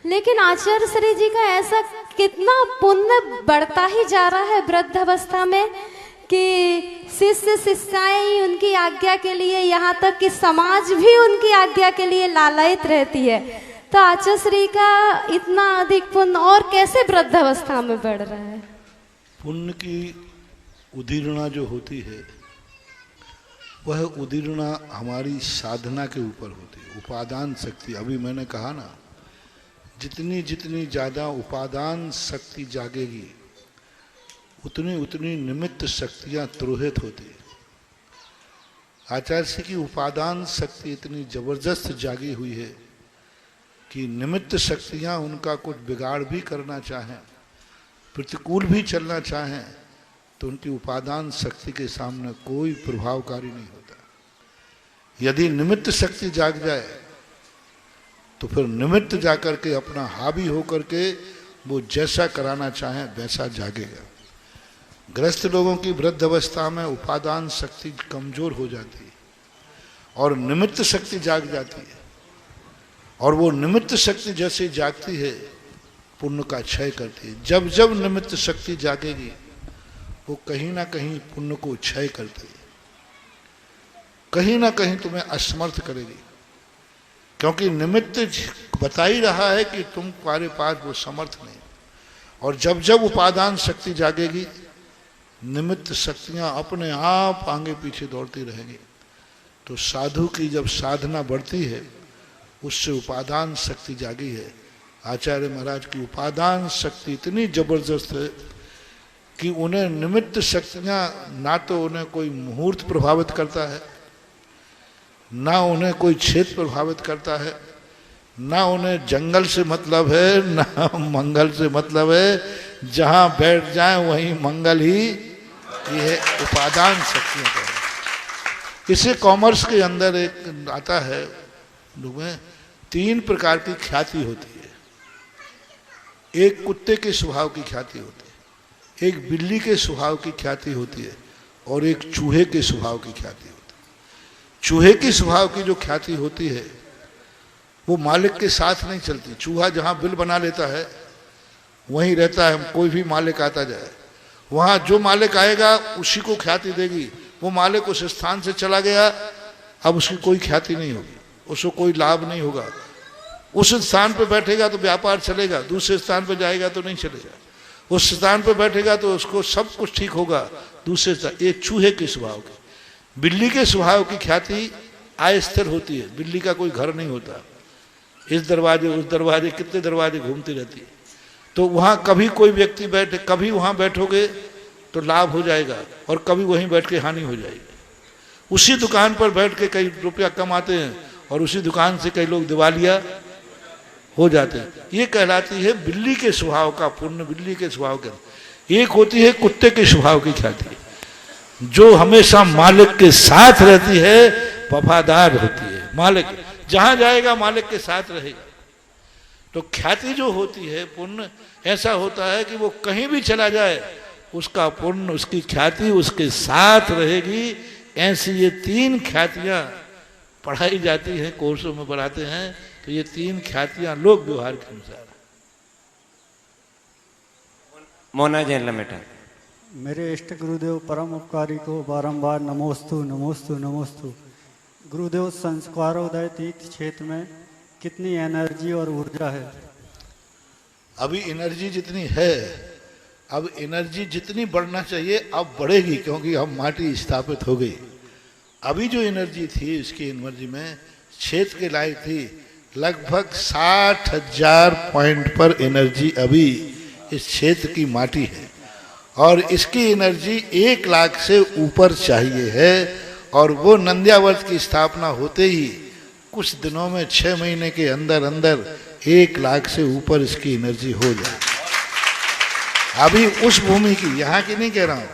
लेकिन आचार्य श्री जी का ऐसा कितना पुण्य बढ़ता ही जा रहा है वृद्धावस्था में कि शिष्य शिष्याएं ही उनकी आज्ञा के लिए, यहाँ तक कि समाज भी उनकी आज्ञा के लिए लालायित रहती है। तो आचार्य श्री का इतना अधिक पुण्य और कैसे वृद्धावस्था में बढ़ रहा है? पुण्य की उदीर्णा जो होती है वह उदीर्णा हमारी साधना के ऊपर होती है। उपादान शक्ति, अभी मैंने कहा ना, जितनी जितनी ज़्यादा उपादान शक्ति जागेगी उतनी उतनी निमित्त शक्तियाँ तुरोहित होती है। आचार्य जी की उपादान शक्ति इतनी जबरदस्त जागी हुई है कि निमित्त शक्तियाँ उनका कुछ बिगाड़ भी करना चाहें, प्रतिकूल भी चलना चाहें, तो उनकी उपादान शक्ति के सामने कोई प्रभावकारी नहीं होता। यदि निमित्त शक्ति जाग जाए तो फिर निमित्त जाकर के अपना हावी होकर के वो जैसा कराना चाहे वैसा जागेगा। ग्रस्त लोगों की वृद्ध अवस्था में उपादान शक्ति कमजोर हो जाती है और निमित्त शक्ति जाग जाती है, और वो निमित्त शक्ति जैसे जागती है पुण्य का क्षय करती है। जब जब निमित्त शक्ति जागेगी वो कहीं ना कहीं पुण्य को क्षय करती है, कहीं ना कहीं तुम्हें असमर्थ करेगी, क्योंकि निमित्त बता ही रहा है कि तुम्हारे पास वो समर्थ नहीं। और जब जब उपादान शक्ति जागेगी निमित्त शक्तियां अपने आप आगे पीछे दौड़ती रहेंगी। तो साधु की जब साधना बढ़ती है उससे उपादान शक्ति जागी है। आचार्य महाराज की उपादान शक्ति इतनी जबरदस्त है कि उन्हें निमित्त शक्तियां ना तो उन्हें कोई मुहूर्त प्रभावित करता है, ना उन्हें कोई क्षेत्र प्रभावित करता है, ना उन्हें जंगल से मतलब है, ना मंगल से मतलब है। जहां बैठ जाए वहीं मंगल ही, यह उपादान शक्तियों का है। इसे कॉमर्स के अंदर एक आता है, में 3 प्रकार की ख्याति होती है। एक कुत्ते के स्वभाव की ख्याति होती है, एक बिल्ली के स्वभाव की ख्याति होती है, और एक चूहे के स्वभाव की ख्याति होती है। चूहे के स्वभाव की जो ख्याति होती है वो मालिक के साथ नहीं चलती। चूहा जहाँ बिल बना लेता है वहीं रहता है, कोई भी मालिक आता जाए, वहाँ जो मालिक आएगा उसी को ख्याति देगी। वो मालिक उस स्थान से चला गया, अब उसकी कोई ख्याति नहीं होगी, उसको कोई लाभ नहीं होगा। उस स्थान पर बैठेगा तो व्यापार चलेगा, दूसरे स्थान पर जाएगा तो नहीं चलेगा। उस स्थान पर बैठेगा तो उसको सब कुछ ठीक होगा, दूसरे स्थान। ये चूहे के स्वभाव की। बिल्ली के स्वभाव की ख्याति अस्थिर होती है। बिल्ली का कोई घर नहीं होता, इस दरवाजे उस दरवाजे, कितने दरवाजे घूमती रहती है। तो वहाँ कभी कोई व्यक्ति बैठे, कभी वहाँ बैठोगे तो लाभ हो जाएगा और कभी वहीं बैठ के हानि हो जाएगी। उसी दुकान पर बैठ के कई रुपया कमाते हैं और उसी दुकान से कई लोग दिवालिया हो जाते हैं। ये कहलाती है बिल्ली के स्वभाव का पुण्य, बिल्ली के स्वभाव का। एक होती है कुत्ते के स्वभाव की ख्याति, जो हमेशा मालिक के साथ रहती है, वफादार होती है। मालिक जहां जाएगा मालिक के साथ रहेगा। तो ख्याति जो होती है पुण्य, ऐसा होता है कि वो कहीं भी चला जाए उसका पुण्य, उसकी ख्याति उसके साथ रहेगी। ऐसी ये 3 ख्यातियां पढ़ाई जाती हैं, कोर्सों में पढ़ाते हैं। तो ये 3 ख्यातियां लोक व्यवहार के अनुसार। मोना जैन लमेटा। मेरे इष्ट गुरुदेव परम उपकारी को बारंबार नमोस्तु नमोस्तु नमोस्तु। गुरुदेव संस्कारोदय तीर्थ क्षेत्र में कितनी एनर्जी और ऊर्जा है? अभी एनर्जी जितनी है, अब एनर्जी जितनी बढ़ना चाहिए अब बढ़ेगी, क्योंकि अब माटी स्थापित हो गई। अभी जो एनर्जी थी उसकी एनर्जी में क्षेत्र के लायक थी लगभग 60,000 पॉइंट पर एनर्जी अभी इस क्षेत्र की माटी है, और इसकी एनर्जी 1 लाख से ऊपर चाहिए है। और वो नंद्यावर्त की स्थापना होते ही कुछ दिनों में 6 महीने के अंदर अंदर 1 लाख से ऊपर इसकी एनर्जी हो जाए। अभी उस भूमि की, यहाँ की नहीं कह रहा हूँ,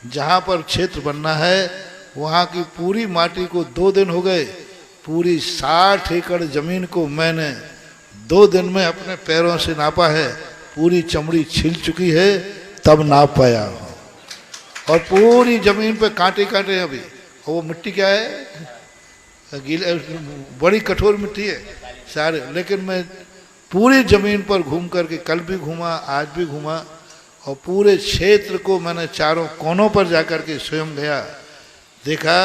जहाँ पर क्षेत्र बनना है वहाँ की पूरी माटी को 2 दिन हो गए। पूरी 60 एकड़ जमीन को मैंने 2 दिन में अपने पैरों से नापा है। पूरी चमड़ी छिल चुकी है तब नाप पाया हूँ, और पूरी जमीन पे कांटे कांटे अभी। और वो मिट्टी क्या है, गीले, बड़ी कठोर मिट्टी है सारे। लेकिन मैं पूरी जमीन पर घूम करके, कल भी घूमा आज भी घूमा, और पूरे क्षेत्र को मैंने चारों कोनों पर जाकर के स्वयं गया, देखा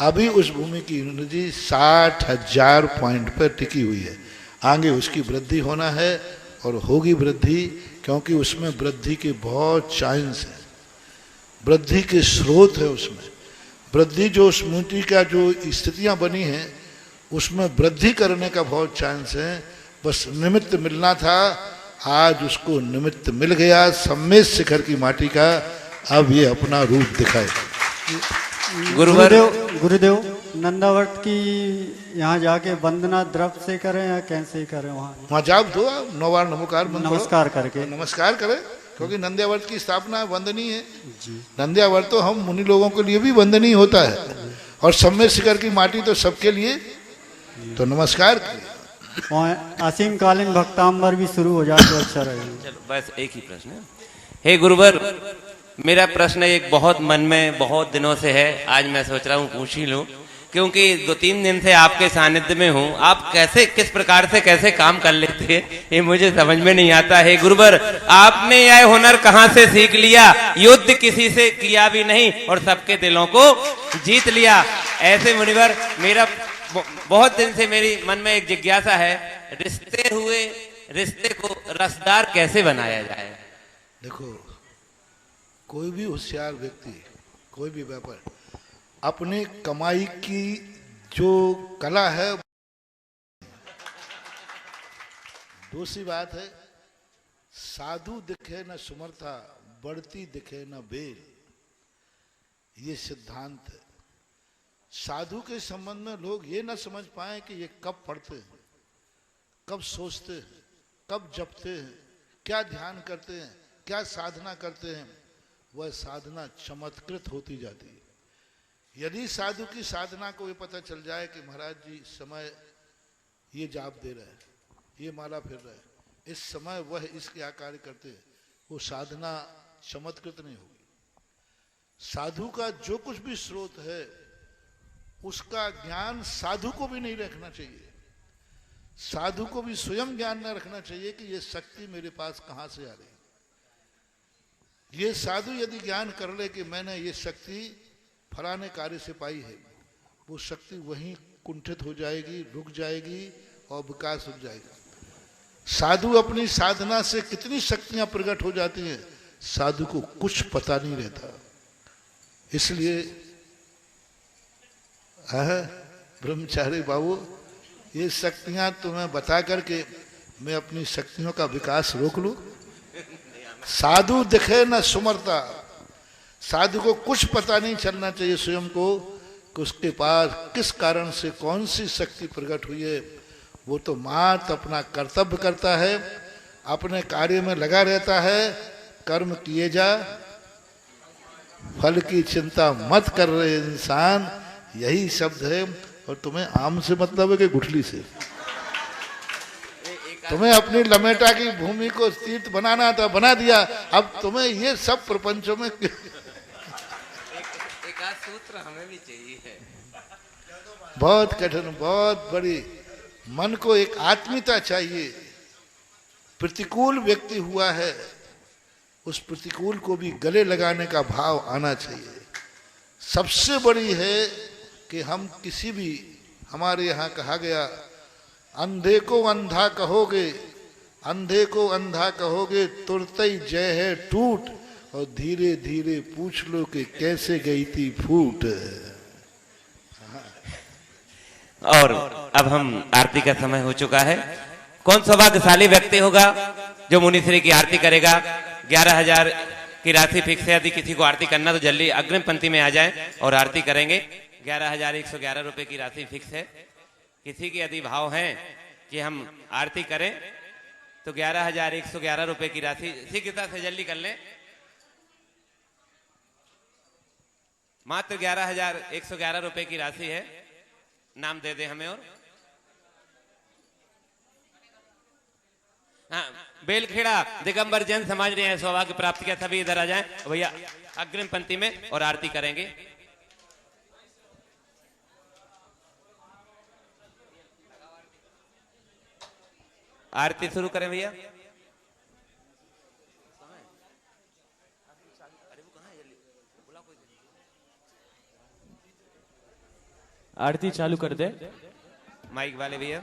अभी उस भूमि की एनर्जी 60,000 पॉइंट पर टिकी हुई है। आगे उसकी वृद्धि होना है और होगी वृद्धि, क्योंकि उसमें वृद्धि के बहुत चांस हैं, वृद्धि के स्रोत है उसमें। वृद्धि जो स्मृति का जो स्थितियां बनी हैं उसमें वृद्धि करने का बहुत चांस है। बस निमित्त मिलना था, आज उसको निमित्त मिल गया। सम्मेद शिखर की माटी का अब ये अपना रूप दिखाए। गुरुदेव नंदावर्त की यहाँ जाके वंदना द्रव्य से करें या कैसे करें? वहाँ जाप दो, 9 बार नमोकार नमस्कार करके नमस्कार करें, क्योंकि नंद्यावर्त की स्थापना वंदनीय है। नंद्यावर्त तो हम मुनि लोगों के लिए भी वंदनीय होता है, और सम्मेद शिखर की माटी तो सबके लिए, तो नमस्कार किया। असीम कालीन भक्तांबर भी शुरू हो जाए तो अच्छा रहेगा। चलो बस एक ही प्रश्न है। हे गुरुवर, मेरा प्रश्न एक बहुत मन में बहुत दिनों से है, आज मैं सोच रहा हूँ पूछ ही लूं, क्योंकि 2-3 दिन से आपके सानिध्य में हूँ। आप कैसे, किस प्रकार से कैसे काम कर लेते हैं ये मुझे समझ में नहीं आता है। गुरुवर, आपने यह हुनर कहाँ से सीख लिया? युद्ध किसी से किया भी नहीं और सबके दिलों को जीत लिया। ऐसे मुनिवर, मेरा बहुत दिन से मेरी मन में एक जिज्ञासा है, रिश्ते को रसदार कैसे बनाया जाए? देखो, कोई भी होशियार व्यक्ति, कोई भी व्यापार अपने कमाई की जो कला है, दूसरी बात है साधु दिखे न सुमरता, बढ़ती दिखे न बेल, ये सिद्धांत है। साधु के संबंध में लोग ये न समझ पाए कि ये कब पढ़ते हैं, कब सोचते हैं, कब जपते हैं, क्या ध्यान करते हैं, क्या साधना करते हैं। वह साधना चमत्कृत होती जाती है। यदि साधु की साधना को ये पता चल जाए कि महाराज जी समय ये जाप दे रहे हैं, ये माला फिर रहे हैं, इस समय वह इसके आकार करते हैं, वो साधना चमत्कृत नहीं होगी। साधु का जो कुछ भी स्रोत है उसका ज्ञान साधु को भी नहीं रखना चाहिए। साधु को भी स्वयं ज्ञान न रखना चाहिए कि ये शक्ति मेरे पास कहां से आ रही। ये साधु यदि ज्ञान कर ले कि मैंने ये शक्ति फलाने कार्य से पाई है, वो शक्ति वहीं कुंठित हो जाएगी, रुक जाएगी और विकास रुक जाएगा। साधु अपनी साधना से कितनी शक्तियां प्रकट हो जाती हैं, साधु को कुछ पता नहीं रहता। इसलिए ब्रह्मचारी बाबू, ये शक्तियां तुम्हें बता करके मैं अपनी शक्तियों का विकास रोक लूं? साधु दिखे न सुमरता, साधु को कुछ पता नहीं चलना चाहिए स्वयं को कि उसके पास किस कारण से कौन सी शक्ति प्रकट हुई है। वो तो मात्र अपना कर्तव्य करता है, अपने कार्य में लगा रहता है। कर्म किए जा, फल की चिंता मत कर रहे इंसान, यही शब्द है। और तुम्हें आम से मतलब है कि गुठली से? तुम्हें अपनी लमेटा की भूमि को तीर्थ बनाना था, बना दिया। अब तुम्हें ये सब प्रपंचों में एक सूत्र हमें भी चाहिए है। बहुत कठिन, बहुत बड़ी, मन को एक आत्मीयता चाहिए। प्रतिकूल व्यक्ति हुआ है, उस प्रतिकूल को भी गले लगाने का भाव आना चाहिए। सबसे बड़ी है कि हम किसी भी, हमारे यहाँ कहा गया, अंधे को अंधा कहोगे, अंधे को अंधा कहोगे, तुरते ही जय है टूट, और धीरे धीरे पूछ लो कि कैसे गई थी फूट। और अब हम आरती का समय हो चुका है। कौन सौभाग्यशाली व्यक्ति होगा जो मुनिश्री की आरती करेगा? 11,000 की राशि फिक्स है। यदि किसी को आरती करना तो जल्दी अग्रिम पंक्ति में आ जाएं और आरती करेंगे। 11,111 रुपए की राशि फिक्स है। किसी के यदि भाव हैं कि हम आरती करें तो 11,111 रुपए की राशि शीघ्रता से जल्दी कर लें। मात्र 11,111 रुपए की राशि है। नाम दे दे हमें। और हाँ, बेलखेड़ा दिगंबर जैन समाज ने सौभाग्य प्राप्त किया। सभी इधर आ जाएं भैया अग्रिम पंक्ति में और आरती करेंगे। आरती शुरू करें भैया। आरती चालू कर दे माइक वाले भैया।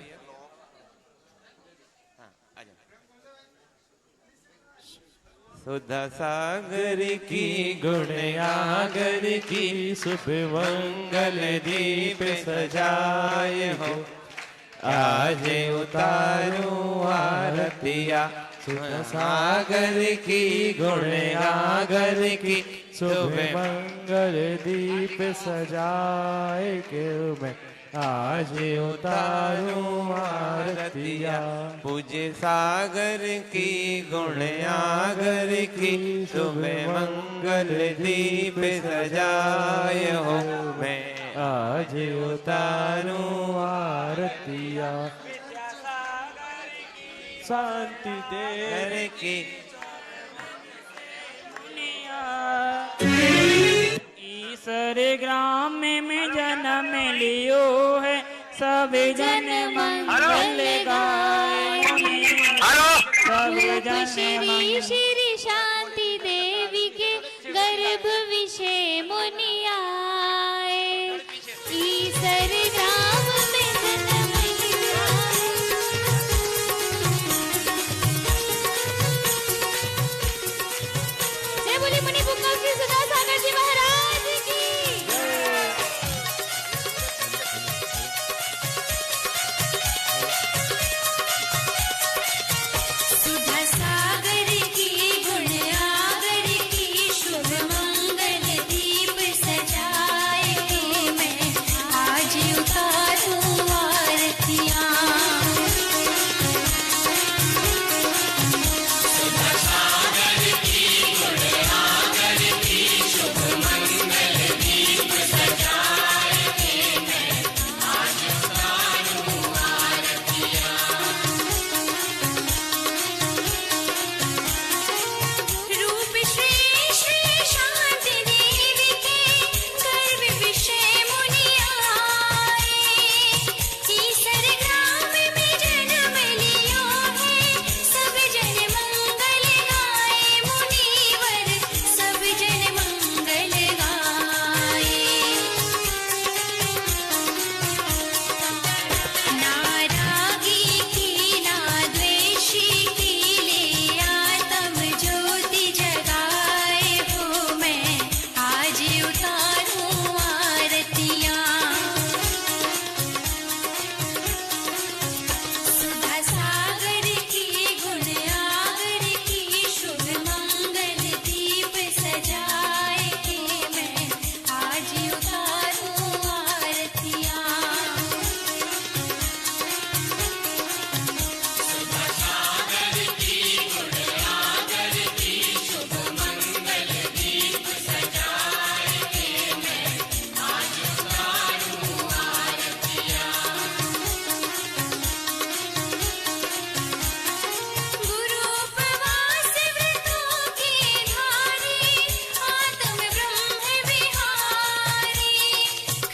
सुधा सागर की गुण आगर की शुभ मंगल दीप सजाए हो आज उतारूं आरतिया सुधा सागर की गुण आगर की शुभ मंगल दीप सजाए के मैं आज उतारूं आरतिया पूज्य सागर की गुण आगर की शुभ मंगल दीप सजाए हो मैं आज उतारूं आरतिया शांति दे की ईश्वर ग्राम में जन्म लियो है सब जन मंगल गाए सब जन श्री श्री शांति देवी के गर्भ विषय मुनि आए ईश्वर ग्राम में जन्म लियो जय बोले मुनि पुंगव श्री सुधा सागर जी महाराज की सुधा सागर की गुण आगर की शुभ मंगल दीप सजाए मैं आज उतारूं आरतियां सुधा सागर की गुण आगर की शुभ मंगल दीप सजाए मैं आज उतारूं आरतियां रूप श्री श्री शांति देवी के गर्भ विषय मुनि आए ईश्वर ग्राम में जन्म लियो है सब जन मंगल गाए मुनिवर सब जन मंगल गाए ना रागी की ना द्वेषी की ले आत्म ज्योति जगाए हो मैं आज उतारूं आरतियां सुधा सागर की गुण आगर की शुभ मंगल दीप सजाए मैं आज उतारूं आरतियां सुधा सागर की गुण आगर की शुभ मंगल दीप सजाए मैं आज उतारूं आरतियां गुरु उपवास व्रतों के धारी आत्म ब्रह्म विहारी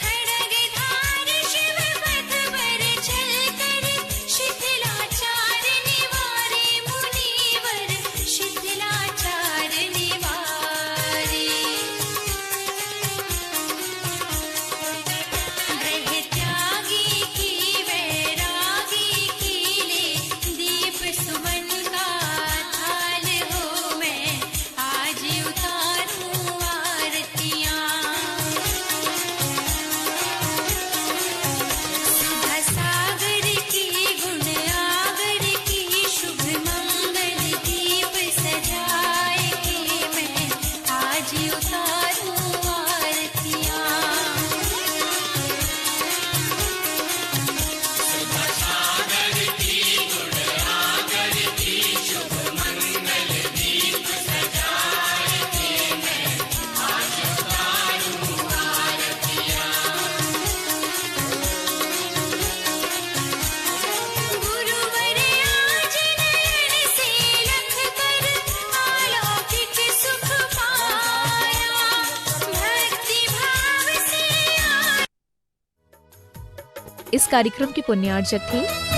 खड्गधार शिव पथ पर चलकर शिथिलाचार निवारे मुनिवर शिथिलाचार निवारे ग्रह त्यागी की वैरागी की ले दीप सुमन का थाल हो मैं आज उतारूं आरतियां सुधा सागर की गुण आगर की शुभ मंगल दीप सजाए मैं आज उतारूं आरतियां सुधा सागर की गुण आगर की शुभ मंगल दीप सजाए मैं आज उतारूं आरतियां गुरुवर आज नयन से लख कर अलौकिक सुख पाया भक्ति भाव से इस कार्यक्रम के पुण्यार्जक थे